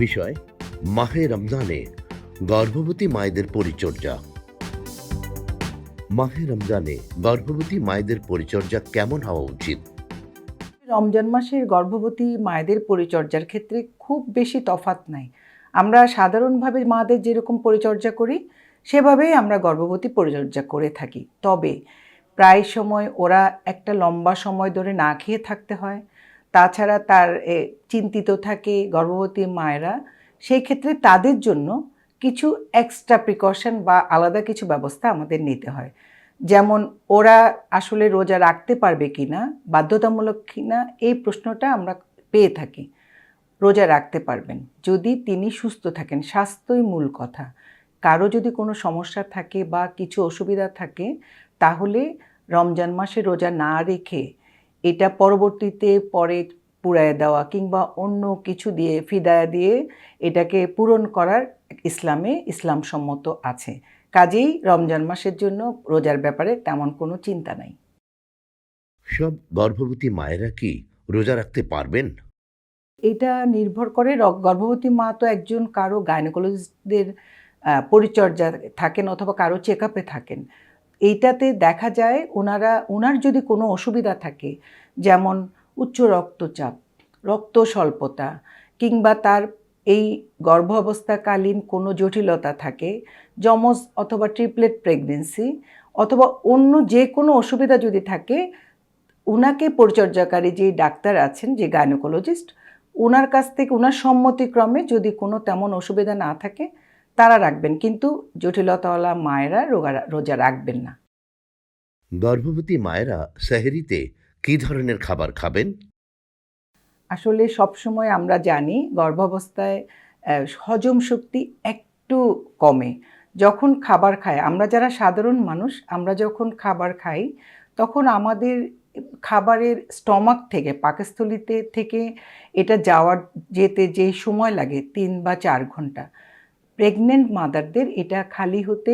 বিষয় মাহে রমজানে গর্ভবতী মায়েদের পরিচর্যা। মাহে রমজানে গর্ভবতী মায়েদের পরিচর্যা কেমন হওয়া উচিত? রমজান মাসের গর্ভবতী মায়েদের পরিচর্যার ক্ষেত্রে খুব বেশি তফাৎ নাই। আমরা সাধারণভাবে মাদের যেরকম পরিচর্যা করি সেভাবেই আমরা গর্ভবতী পরিচর্যা করে থাকি। তবে প্রায় সময় ওরা একটা লম্বা সময় ধরে না খেয়ে থাকতে হয়। তাছাড়া চিন্তিত থাকে গর্ভবতী মায়েরা। সেই ক্ষেত্রে তাদের জন্য কিছু এক্সট্রা প্রিকশন বা আলাদা কিছু ব্যবস্থা আমাদের নিতে হয়। যেমন ওরা আসলে রোজা রাখতে পারবে কিনা, বাধ্যতামূলক কিনা, এই প্রশ্নটা আমরা পেয়ে থাকি। রোজা রাখতে পারবেন যদি তিনি সুস্থ থাকেন, স্বাস্থ্যই মূল কথা। কারো যদি কোনো সমস্যা থাকে বা কিছু অসুবিধা থাকে তাহলে রমজান মাসে রোজা না রেখে এটা পরবর্তীতে পরে পুড়ায় দেওয়া কিংবা অন্য কিছু দিয়ে ফিদায়া দিয়ে এটাকে পূরণ করার ইসলামসম্মত আছে। কাজেই রমজান মাসের জন্য রোজার ব্যাপারে তেমন কোনো চিন্তা নাই। সব গর্ভবতী মায়েরা কি রোজা রাখতে পারবেন? এটা নির্ভর করে গর্ভবতী মা তো একজন কারো গাইনোকোলজিস্টদের পরিচর্যা থাকেন অথবা কারো চেক আপে থাকেন। এইটাতে দেখা যায় ওনার যদি কোনো অসুবিধা থাকে, যেমন উচ্চ রক্তচাপ, রক্ত স্বল্পতা কিংবা তার এই গর্ভ অবস্থাকালীন কোনো জটিলতা থাকে, যমজ অথবা ট্রিপলেট প্রেগনেন্সি অথবা অন্য যে কোনো অসুবিধা যদি থাকে, উনাকে পরিচর্যাকারী যে ডাক্তার আছেন, যে গাইনোকোলজিস্ট, ওনার কাছ থেকে ওনার সম্মতিক্রমে যদি কোনো তেমন অসুবিধা না থাকে তারা রাখবেন, কিন্তু জটিলতাওয়ালা মায়েরা রোজা রাখবেন না। গর্ভবতী মায়েরা সেহরিতে কি ধরনের খাবার খাবেন? আসলে সবসময় আমরা জানি গর্ভাবস্থায় হজম শক্তি একটু কমে। যখন খাবার খায়, আমরা যারা সাধারণ মানুষ, আমরা যখন খাবার খাই তখন আমাদের খাবারের স্টমাক থেকে, পাকস্থলীতে থেকে এটা যেতে যে সময় লাগে ৩ বা ৪ ঘন্টা। প্রেগনেন্ট মাদারদের এটা খালি হতে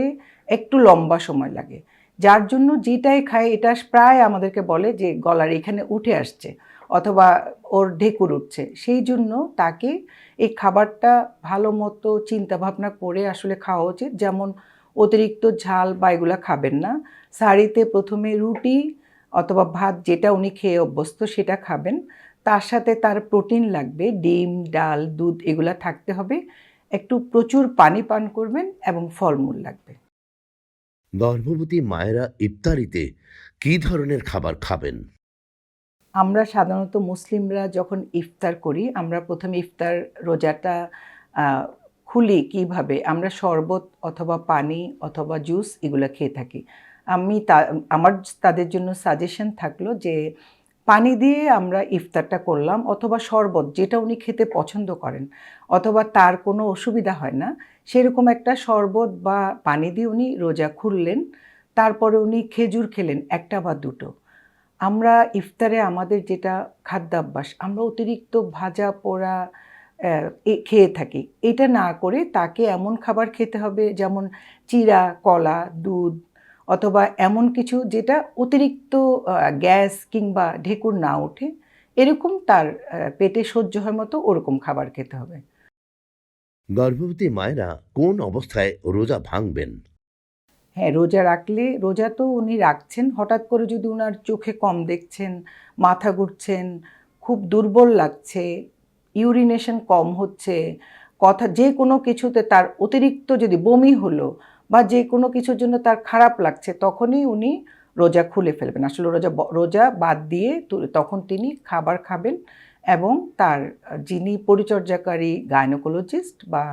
একটু লম্বা সময় লাগে। যার জন্য যেটাই খায় এটা প্রায় আমাদেরকে বলে যে গলার এখানে উঠে আসছে অথবা ওর ঢেকুর উঠছে। সেই জন্য তাকে এই খাবারটা ভালো মতো চিন্তাভাবনা করে আসলে খাওয়া উচিত। যেমন অতিরিক্ত ঝাল বা এগুলা খাবেন না। সাহারিতে প্রথমে রুটি অথবা ভাত যেটা উনি খেয়ে অভ্যস্ত সেটা খাবেন। তার সাথে তার প্রোটিন লাগবে, ডিম, ডাল, দুধ এগুলা থাকতে হবে। একটু প্রচুর পানি পান করবেন এবং ফলমূল লাগবে। গর্ভবতী মায়েরা ইফতারিতে কি ধরনের খাবার খাবেন? আমরা সাধারণত মুসলিমরা যখন ইফতার করি, আমরা প্রথমে ইফতার রোজাটা আ খুলি কিভাবে? আমরা শরবত অথবা পানি অথবা জুস এগুলা খেয়ে থাকি। আমার তাদের জন্য সাজেশন থাকলো যে পানি দিয়ে আমরা ইফতারটা করলাম অথবা শরবত যেটা উনি খেতে পছন্দ করেন অথবা তার কোনো অসুবিধা হয় না, সেরকম একটা শরবত বা পানি দিয়ে উনি রোজা খুললেন। তারপরে উনি খেজুর খেলেন ১ টা বা ২ টো। আমরা ইফতারে আমাদের যেটা খাদ্যাভ্যাস, আমরা অতিরিক্ত ভাজা পোড়া খেয়ে থাকি। এটা না করে তাকে এমন খাবার খেতে হবে যেমন চিড়া, কলা, দুধ অথবা এমন কিছু যেটা অতিরিক্ত গ্যাস কিংবা ঢেকুর না ওঠে, এরকম তার পেটে সহ্য হয় মতো ওরকম খাবার খেতে হবে। গর্ভবতী মায়েরা কোন অবস্থায় রোজা ভাঙবেন? হ্যাঁ, রোজা রাখলে, রোজা তো উনি রাখছেন, হঠাৎ করে যদি উনার চোখে কম দেখছেন, মাথা ঘুরছেন, খুব দুর্বল লাগছে, ইউরিনেশন কম হচ্ছে, যে কোনো কিছুতে তার অতিরিক্ত যদি বমি হলো বা যে কোনো কিছুর জন্য তার খারাপ লাগছে, তখনই উনি রোজা খুলে ফেলবেন। আসলে রোজা বাদ দিয়ে তখন তিনি খাবার খাবেন এবং তার যিনি পরিচর্যাকারী গাইনোকোলজিস্ট বা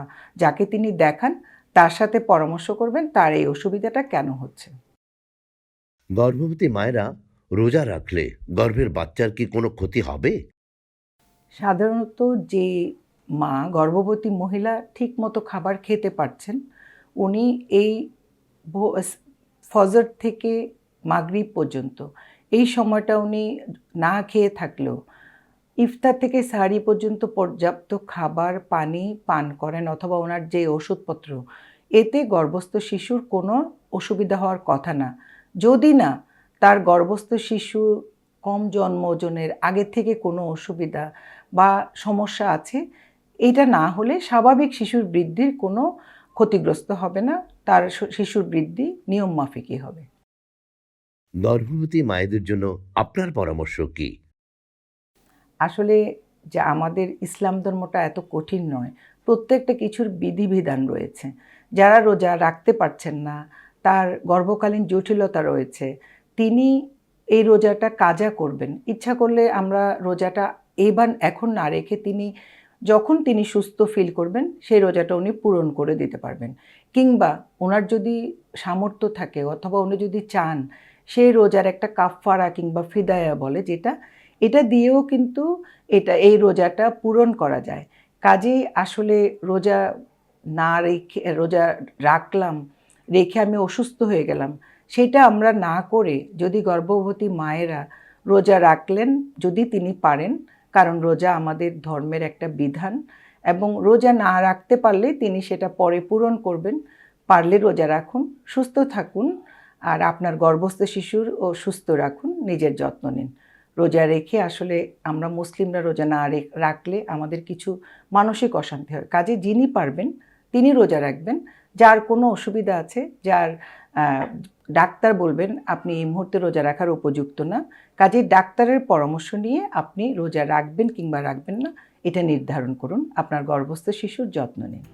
যাকে তিনি দেখান তার সাথে পরামর্শ করবেন তার এই অসুবিধাটা কেন হচ্ছে। গর্ভবতী মায়েরা রোজা রাখলে গর্ভের বাচ্চার কি কোনো ক্ষতি হবে? সাধারণত যে গর্ভবতী মহিলা ঠিকমতো খাবার খেতে পারছেন, উনি এই ভো স ফজর থেকে মাগরিব পর্যন্ত এই সময়টা উনি না খেয়ে থাকলেও ইফতার থেকে সেহরি পর্যন্ত পর্যাপ্ত খাবার, পানি পান করেন অথবা ওনার যে ওষুধপত্র, এতে গর্ভস্থ শিশুর কোনো অসুবিধা হওয়ার কথা না। যদি না তার গর্ভস্থ শিশু কম জন্ম ওজনের, আগে থেকে কোনো অসুবিধা বা সমস্যা আছে, এটা না হলে স্বাভাবিক শিশুর বৃদ্ধির কোনো ক্ষতিগ্রস্ত হবে না, তার শিশুর বৃদ্ধি নিয়ম মাফিকই হবে। গর্ভবতী মায়েদের জন্য আপনার পরামর্শ কি? আসলে যে আমাদের ইসলাম ধর্মটা এত কঠিন নয়। প্রত্যেকটা কিছুর বিধিবিধান রয়েছে। যারা রোজা রাখতে পারছেন না, তার গর্ভকালীন জটিলতা রয়েছে, তিনি এই রোজাটা কাজা করবেন। ইচ্ছা করলে আমরা রোজাটা এখন না রেখে যখন তিনি সুস্থ ফিল করবেন, সেই রোজাটা উনি পূরণ করে দিতে পারবেন। কিংবা উনার যদি সামর্থ্য থাকে অথবা উনি যদি চান, সেই রোজার একটা কাফফারা কিংবা ফিদায়া বলে যেটা, এটা দিয়েও কিন্তু এই রোজাটা পূরণ করা যায়। কাজেই আসলে রোজা রাখলাম, রেখে আমি অসুস্থ হয়ে গেলাম, সেটা আমরা না করে যদি গর্ভবতী মায়েরা রোজা রাখলেন, যদি তিনি পারেন, কারণ রোজা আমাদের ধর্মের একটা বিধান, এবং রোজা না রাখতে পারলে তিনি সেটা পরে পূরণ করবেন। পারলে রোজা রাখুন, সুস্থ থাকুন, আর আপনার গর্ভস্থ শিশুরও সুস্থ রাখুন, নিজের যত্ন নিন। রোজা রেখে আসলে আমরা মুসলিমরা রোজা না রাখলে আমাদের কিছু মানসিক অশান্তি হয়। কাজে যিনি পারবেন তিনি রোজা রাখবেন। যার কোনো অসুবিধা আছে, যার ডাক্তার বলবেন আপনি এই মুহূর্তে রোজা রাখার উপযুক্ত না, কাজেই ডাক্তারের পরামর্শ নিয়ে আপনি রোজা রাখবেন কিংবা রাখবেন না, এটা নির্ধারণ করুন। আপনার গর্ভস্থ শিশুর যত্ন নিন।